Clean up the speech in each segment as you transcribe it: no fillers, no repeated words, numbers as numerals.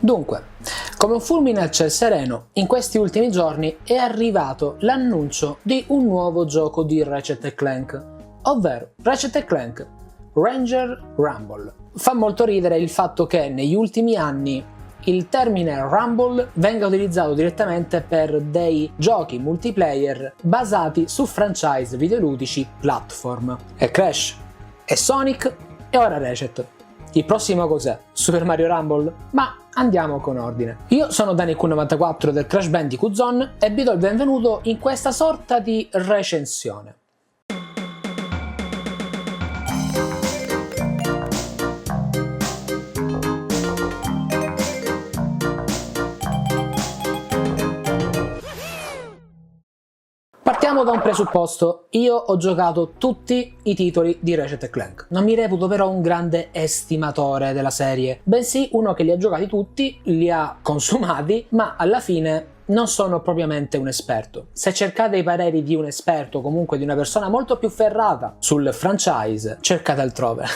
Dunque, come un fulmine al ciel sereno, in questi ultimi giorni è arrivato l'annuncio di un nuovo gioco di Ratchet & Clank, ovvero Ratchet & Clank Ranger Rumble. Fa molto ridere il fatto che negli ultimi anni il termine Rumble venga utilizzato direttamente per dei giochi multiplayer basati su franchise videoludici platform. E Crash, e Sonic, e ora Ratchet. Il prossimo cos'è? Super Mario Rumble? Ma andiamo con ordine. Io sono DaniQ94 del Crash Bandicoot Zone e vi do il benvenuto in questa sorta di recensione. Partiamo da un presupposto: io ho giocato tutti i titoli di Ratchet & Clank. Non mi reputo però un grande estimatore della serie, bensì uno che li ha giocati tutti, li ha consumati, ma alla fine non sono propriamente un esperto. Se cercate i pareri di un esperto, comunque di una persona molto più ferrata sul franchise, cercate altrove.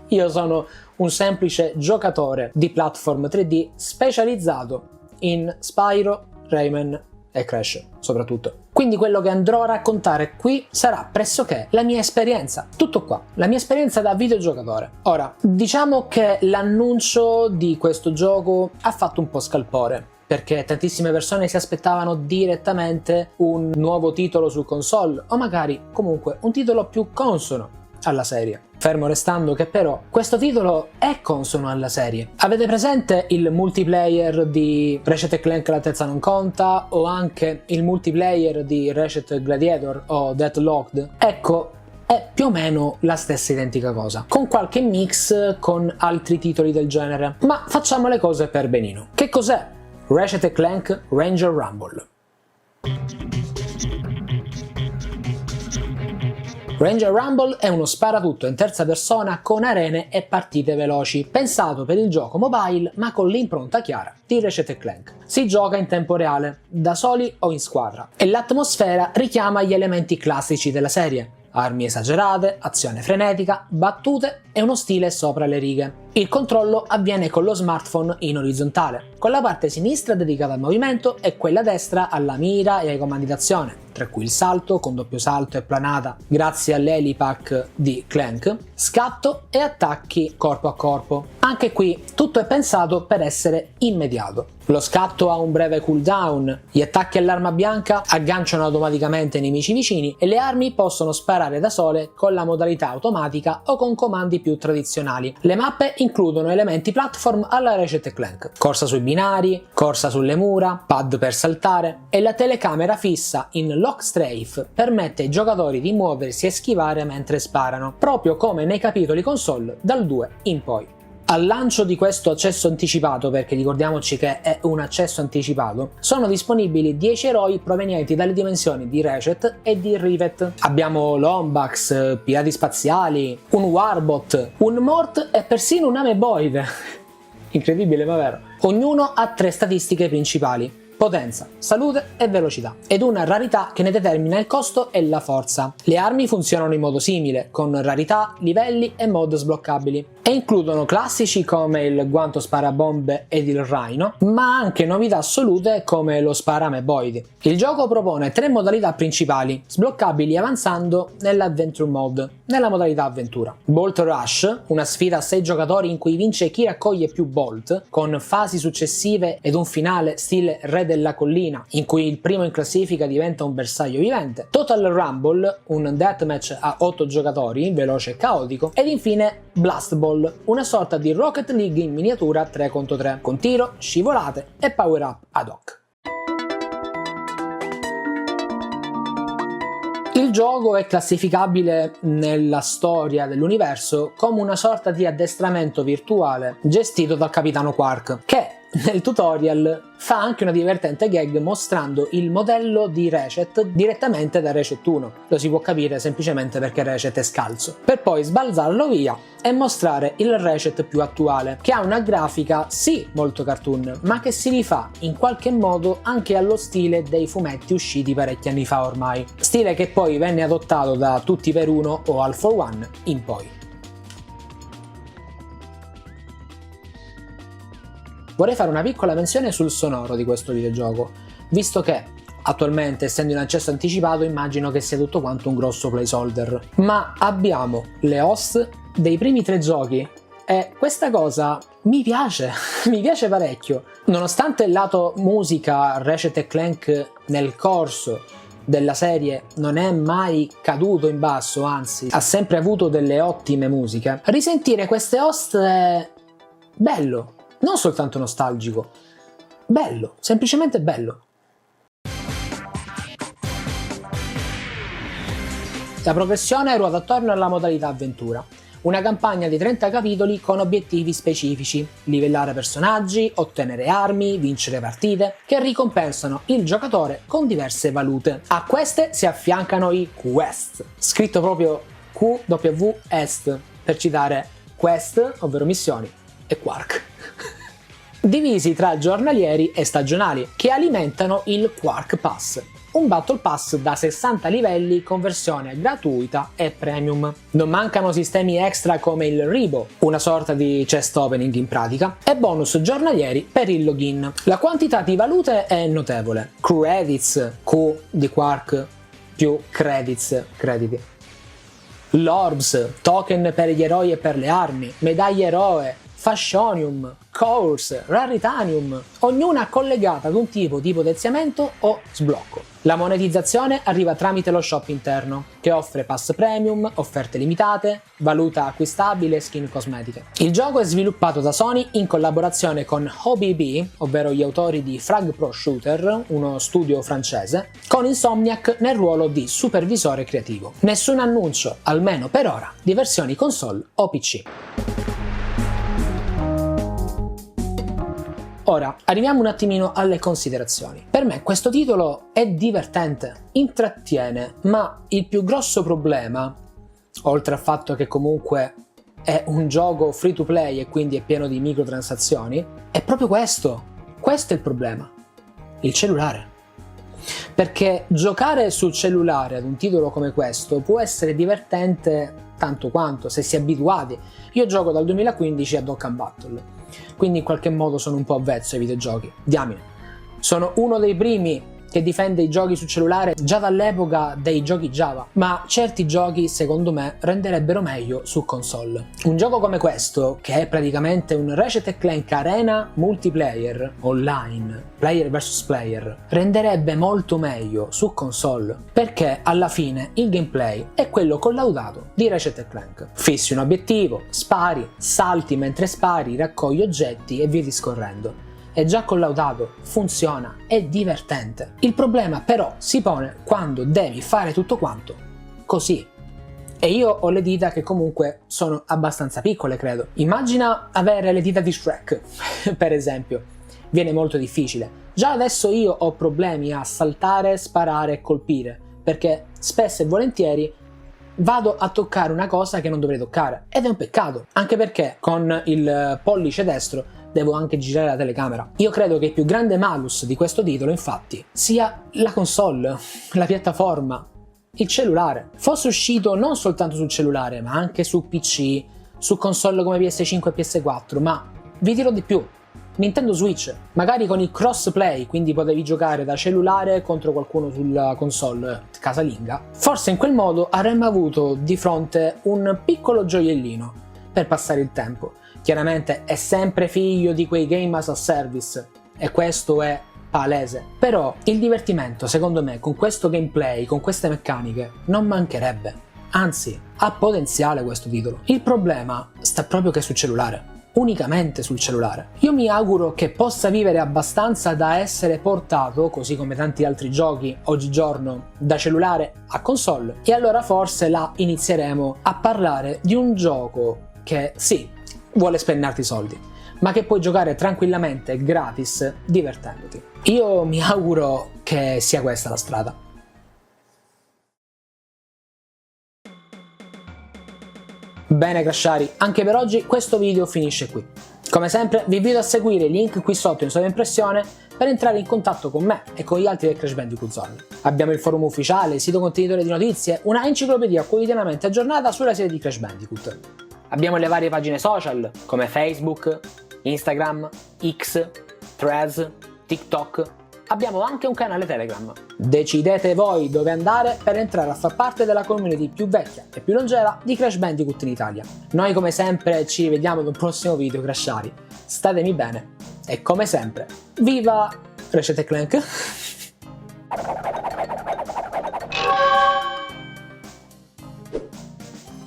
Io sono un semplice giocatore di platform 3D specializzato in Spyro, Rayman e Crash soprattutto. Quindi quello che andrò a raccontare qui sarà pressoché la mia esperienza, tutto qua, la mia esperienza da videogiocatore. Ora, diciamo che l'annuncio di questo gioco ha fatto un po' scalpore, perché tantissime persone si aspettavano direttamente un nuovo titolo su console, o magari comunque un titolo più consono alla serie. Fermo restando che però questo titolo è consono alla serie. Avete presente il multiplayer di Ratchet & Clank L'altezza non conta, o anche il multiplayer di Ratchet Gladiator o Deathlocked? Ecco, è più o meno la stessa identica cosa, con qualche mix con altri titoli del genere. Ma facciamo le cose per benino. Che cos'è Ratchet & Clank Ranger Rumble? Ranger Rumble è uno sparatutto in terza persona con arene e partite veloci, pensato per il gioco mobile ma con l'impronta chiara di Ratchet & Clank. Si gioca in tempo reale, da soli o in squadra, e l'atmosfera richiama gli elementi classici della serie: armi esagerate, azione frenetica, battute e uno stile sopra le righe. Il controllo avviene con lo smartphone in orizzontale, con la parte sinistra dedicata al movimento e quella destra alla mira e ai comandi d'azione, tra cui il salto con doppio salto e planata, grazie all'Helipack di Clank, scatto e attacchi corpo a corpo. Anche qui tutto è pensato per essere immediato. Lo scatto ha un breve cooldown, gli attacchi all'arma bianca agganciano automaticamente i nemici vicini e le armi possono sparare da sole con la modalità automatica o con comandi più tradizionali. Le mappe includono elementi platform alla Ratchet & Clank: corsa sui binari, corsa sulle mura, pad per saltare, e la telecamera fissa in lock strafe permette ai giocatori di muoversi e schivare mentre sparano, proprio come nei capitoli console dal 2 in poi. Al lancio di questo accesso anticipato, perché ricordiamoci che è un accesso anticipato, sono disponibili 10 eroi provenienti dalle dimensioni di Ratchet e di Rivet. Abbiamo Lombax, pirati spaziali, un Warbot, un Mort e persino un Ameboide. Incredibile ma vero. Ognuno ha 3 statistiche principali: potenza, salute e velocità, ed una rarità che ne determina il costo e la forza. Le armi funzionano in modo simile, con rarità, livelli e mod sbloccabili, e includono classici come il guanto sparabombe ed il Rhino, ma anche novità assolute come lo Sparameboid. Il gioco propone 3 modalità principali, sbloccabili avanzando nell'Adventure Mode, nella modalità avventura. Bolt Rush, una sfida a 6 giocatori in cui vince chi raccoglie più Bolt, con fasi successive ed un finale stile Re della collina, in cui il primo in classifica diventa un bersaglio vivente. Total Rumble, un deathmatch a 8 giocatori, veloce e caotico. Ed infine Blast Ball, una sorta di Rocket League in miniatura 3 contro 3, con tiro, scivolate e power up ad hoc. Il gioco è classificabile nella storia dell'universo come una sorta di addestramento virtuale gestito dal capitano Quark, che nel tutorial fa anche una divertente gag mostrando il modello di Ratchet direttamente da Ratchet 1. Lo si può capire semplicemente perché Ratchet è scalzo, per poi sbalzarlo via e mostrare il Ratchet più attuale, che ha una grafica sì molto cartoon, ma che si rifà in qualche modo anche allo stile dei fumetti usciti parecchi anni fa ormai, stile che poi venne adottato da Tutti per Uno o All for One in poi. Vorrei fare una piccola menzione sul sonoro di questo videogioco, visto che attualmente, essendo in accesso anticipato, immagino che sia tutto quanto un grosso placeholder. Ma abbiamo le host dei primi 3 giochi e questa cosa mi piace, mi piace parecchio. Nonostante il lato musica Ratchet & Clank nel corso della serie non è mai caduto in basso, anzi ha sempre avuto delle ottime musiche, risentire queste host è bello, non soltanto nostalgico, bello, semplicemente bello. La progressione ruota attorno alla modalità avventura. Una campagna di 30 capitoli con obiettivi specifici, livellare personaggi, ottenere armi, vincere partite, che ricompensano il giocatore con diverse valute. A queste si affiancano i quest, scritto proprio QWEST, per citare quest, ovvero missioni, e Quark. Divisi tra giornalieri e stagionali, che alimentano il Quark Pass, un Battle Pass da 60 livelli con versione gratuita e premium. Non mancano sistemi extra come il Rebo, una sorta di chest opening in pratica, e bonus giornalieri per il login. La quantità di valute è notevole. Credits, Q di Quark più credits, crediti. L'Orbs, token per gli eroi e per le armi, medaglie eroe, Fascionium, Cores, Raritanium, ognuna collegata ad un tipo di potenziamento o sblocco. La monetizzazione arriva tramite lo shop interno, che offre pass premium, offerte limitate, valuta acquistabile e skin cosmetiche. Il gioco è sviluppato da Sony in collaborazione con OBB, ovvero gli autori di Frag Pro Shooter, uno studio francese, con Insomniac nel ruolo di supervisore creativo. Nessun annuncio, almeno per ora, di versioni console o PC. Ora, arriviamo un attimino alle considerazioni. Per me questo titolo è divertente, intrattiene, ma il più grosso problema, oltre al fatto che comunque è un gioco free to play e quindi è pieno di microtransazioni, è proprio questo. Questo è il problema. Il cellulare. Perché giocare sul cellulare ad un titolo come questo può essere divertente tanto quanto, se si è abituati. Io gioco dal 2015 a Dokkan Battle, quindi in qualche modo sono un po' avvezzo ai videogiochi. Diamine. Sono uno dei primi che difende i giochi sul cellulare già dall'epoca dei giochi Java, ma certi giochi secondo me renderebbero meglio su console. Un gioco come questo, che è praticamente un Ratchet & Clank Arena multiplayer online, player vs player, renderebbe molto meglio su console, perché alla fine il gameplay è quello collaudato di Ratchet & Clank. Fissi un obiettivo, spari, salti mentre spari, raccogli oggetti e via discorrendo. È già collaudato, funziona, è divertente. Il problema però si pone quando devi fare tutto quanto così. E io ho le dita che comunque sono abbastanza piccole, credo. Immagina avere le dita di Shrek, per esempio. Viene molto difficile. Già adesso io ho problemi a saltare, sparare e colpire, perché spesso e volentieri vado a toccare una cosa che non dovrei toccare. Ed è un peccato, anche perché con il pollice destro devo anche girare la telecamera. Io credo che il più grande malus di questo titolo, infatti, sia la console, la piattaforma, il cellulare. Fosse uscito non soltanto sul cellulare, ma anche su PC, su console come PS5 e PS4, ma vi dirò di più, Nintendo Switch, magari con il crossplay, quindi potevi giocare da cellulare contro qualcuno sulla console casalinga, forse in quel modo avremmo avuto di fronte un piccolo gioiellino per passare il tempo. Chiaramente è sempre figlio di quei game as a service, e questo è palese. Però il divertimento, secondo me, con questo gameplay, con queste meccaniche, non mancherebbe. Anzi, ha potenziale questo titolo. Il problema sta proprio che sul cellulare. Unicamente sul cellulare. Io mi auguro che possa vivere abbastanza da essere portato, così come tanti altri giochi oggigiorno, da cellulare a console, e allora forse là inizieremo a parlare di un gioco che sì, vuole spennarti soldi, ma che puoi giocare tranquillamente gratis divertendoti. Io mi auguro che sia questa la strada. Bene Crashari, anche per oggi questo video finisce qui. Come sempre vi invito a seguire i link qui sotto in sovraimpressione per entrare in contatto con me e con gli altri del Crash Bandicoot Zone. Abbiamo il forum ufficiale, il sito contenitore di notizie, una enciclopedia quotidianamente aggiornata sulla serie di Crash Bandicoot. Abbiamo le varie pagine social come Facebook, Instagram, X, Threads, TikTok. Abbiamo anche un canale Telegram. Decidete voi dove andare per entrare a far parte della community più vecchia e più longeva di Crash Bandicoot in Italia. Noi come sempre ci vediamo ad un prossimo video Crashari. Statemi bene e come sempre, viva Ratchet & Clank!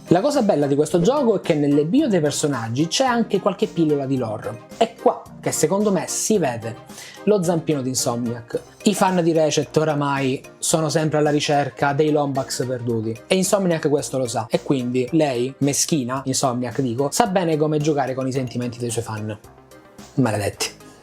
La cosa bella di questo gioco è che nelle bio dei personaggi c'è anche qualche pillola di lore. È qua che secondo me si vede lo zampino di Insomniac. I fan di Ratchet oramai sono sempre alla ricerca dei Lombax perduti e Insomniac questo lo sa, e quindi lei, meschina, Insomniac dico, sa bene come giocare con i sentimenti dei suoi fan. Maledetti.